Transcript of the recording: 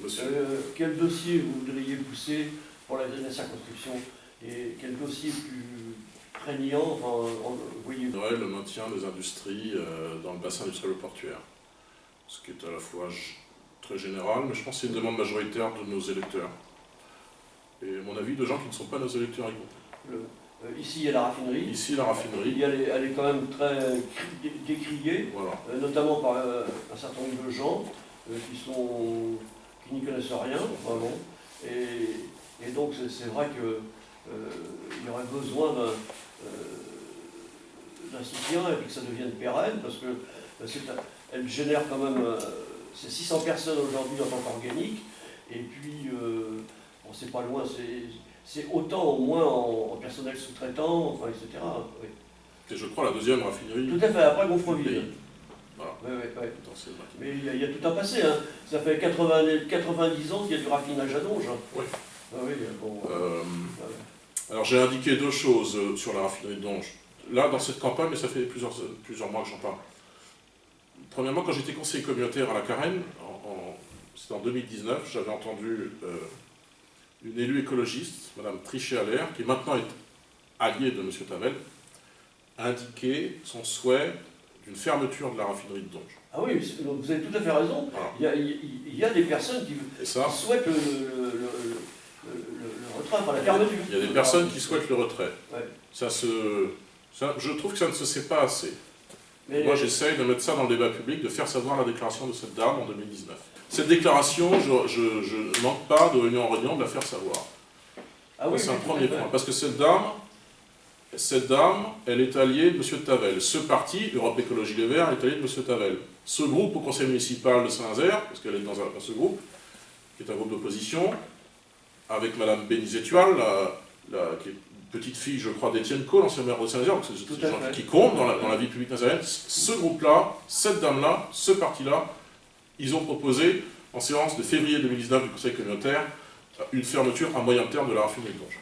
Monsieur. Quel dossier vous voudriez pousser pour la circonscription et quel dossier plus prégnant, voyez-vous? Le maintien des industries dans le bassin industriel portuaire. Ce qui est à la fois très général, mais je pense que c'est une demande majoritaire de nos électeurs. Et à mon avis, de gens qui ne sont pas nos électeurs y compris. Ici, il y a la raffinerie. Ici, la raffinerie. Elle est quand même très décriée, Voilà. notamment par un certain nombre de gens qui n'y connaissent rien, vraiment. Et donc, c'est vrai qu'il y aurait besoin d'un soutien et puis que ça devienne pérenne, parce que elle génère quand même c'est 600 personnes aujourd'hui en tant qu'organique, et puis c'est pas loin, c'est autant au moins en personnel sous-traitant, enfin, etc. Oui. Et je crois la deuxième raffinerie. Tout à fait, après Gonfreville. Voilà. Ouais. Mais il y a tout un passé, hein. Ça fait 90 ans qu'il y a du raffinage à Donge. Oui. Ah oui, bon, Alors j'ai indiqué deux choses sur la raffinerie de Donge. Là, dans cette campagne, mais ça fait plusieurs mois que j'en parle. Premièrement, quand j'étais conseiller communautaire à la Carène, c'était en 2019, j'avais entendu une élue écologiste, Mme Trichet-Allaire, qui maintenant est alliée de M. Tavel, indiquer son souhait d'une fermeture de la raffinerie de Donge. Ah oui, vous avez tout à fait raison. Voilà. Il y a des personnes qui souhaitent le retrait, enfin la fermeture. Il y a des personnes qui souhaitent le retrait. Ouais. Je trouve que ça ne se sait pas assez. Mais moi, j'essaye de mettre ça dans le débat public, de faire savoir la déclaration de cette dame en 2019. Cette déclaration, je ne manque pas de réunion en réunion de la faire savoir. Ah oui, c'est un premier point. Parce que cette dame, elle est alliée de M. Tavel. Ce parti, Europe Écologie Les Verts, est allié de M. Tavel. Ce groupe au conseil municipal de Saint-Nazaire, parce qu'elle est dans ce groupe, qui est un groupe d'opposition, avec Mme Bénizetual, qui est petite fille, je crois, d'Étienne Cole, ancien maire de Saint-Nazaire, donc c'est des gens qui comptent dans la vie publique nazarienne. Ce groupe-là, cette dame-là, ce parti-là, ils ont proposé, en séance de février 2019 du Conseil communautaire, une fermeture à moyen terme de la raffinerie de Donge.